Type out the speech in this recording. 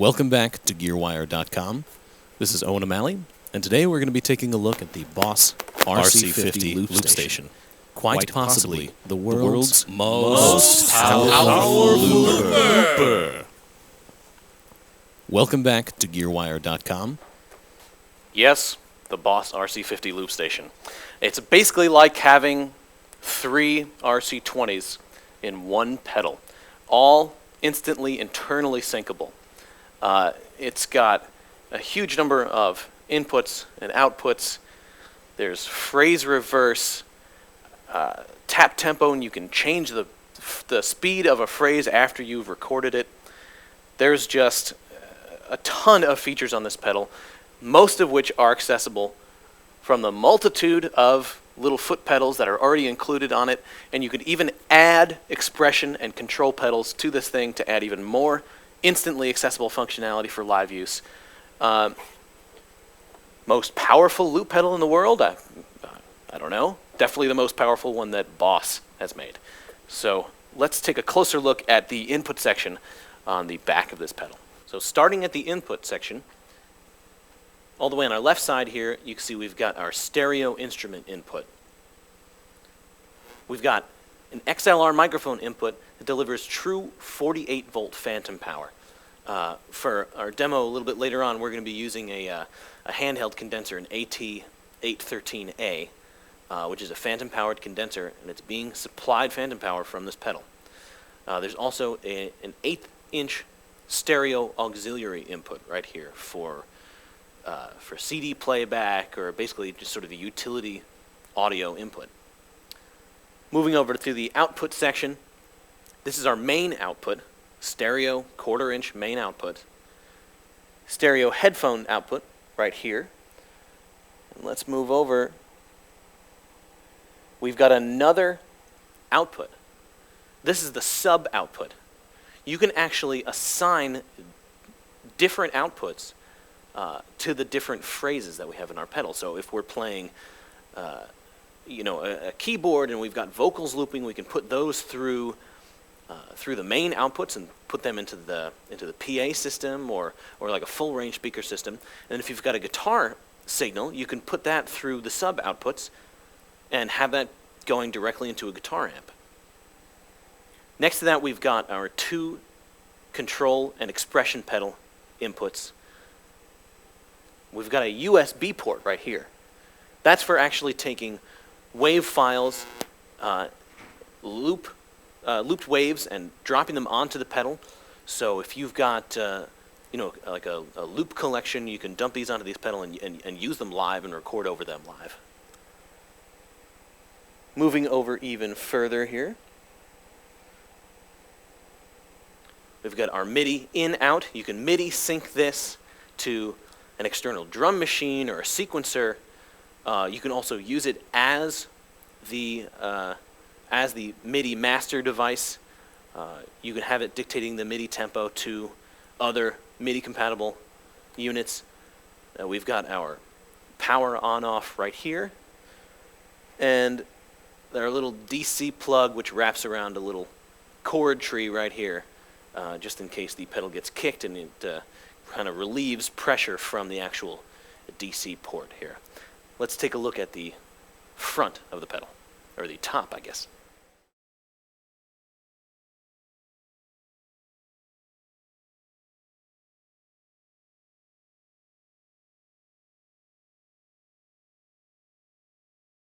Welcome back to GearWire.com. This is Owen O'Malley, and today we're going to be taking a look at the Boss RC-50 loop station. Quite possibly the world's most powerful looper. Welcome back to GearWire.com. Yes, the Boss RC-50 loop station. It's basically like having 3 RC-20s in one pedal, all instantly internally syncable. It's got a huge number of inputs and outputs. There's phrase reverse, tap tempo, and you can change the speed of a phrase after you've recorded it. There's just a ton of features on this pedal, most of which are accessible from the multitude of little foot pedals that are already included on it, and you could even add expression and control pedals to this thing to add even more instantly accessible functionality for live use. Most powerful loop pedal in the world? I don't know. Definitely the most powerful one that Boss has made. So let's take a closer look at the input section on the back of this pedal. So starting at the input section, all the way on our left side here, you can see we've got our stereo instrument input. We've got an XLR microphone input that delivers true 48-volt phantom power. For our demo a little bit later on, we're going to be using a handheld condenser, an AT813A, which is a phantom-powered condenser, and it's being supplied phantom power from this pedal. There's also an 1/8-inch stereo auxiliary input right here for CD playback, or basically just sort of a utility audio input. Moving over to the output section, this is our main output, stereo 1/4-inch main output, stereo headphone output right here. And let's move over. We've got another output. This is the sub output. You can actually assign different outputs to the different phrases that we have in our pedal. So if we're playing a keyboard and we've got vocals looping, we can put those through the main outputs and put them into the PA system or like a full range speaker system. And if you've got a guitar signal, you can put that through the sub outputs and have that going directly into a guitar amp. Next to that, we've got our 2 control and expression pedal inputs. We've got a USB port right here. That's for actually taking wave files, looped waves, and dropping them onto the pedal. So if you've got like a loop collection, you can dump these onto this pedal and use them live and record over them live. Moving over even further here, we've got our MIDI in-out. You can MIDI sync this to an external drum machine or a sequencer. You can also use it as the MIDI master device. You can have it dictating the MIDI tempo to other MIDI-compatible units. We've got our power on-off right here, and our little DC plug, which wraps around a little cord tree right here, just in case the pedal gets kicked and it kind of relieves pressure from the actual DC port here. Let's take a look at the front of the pedal, or the top, I guess.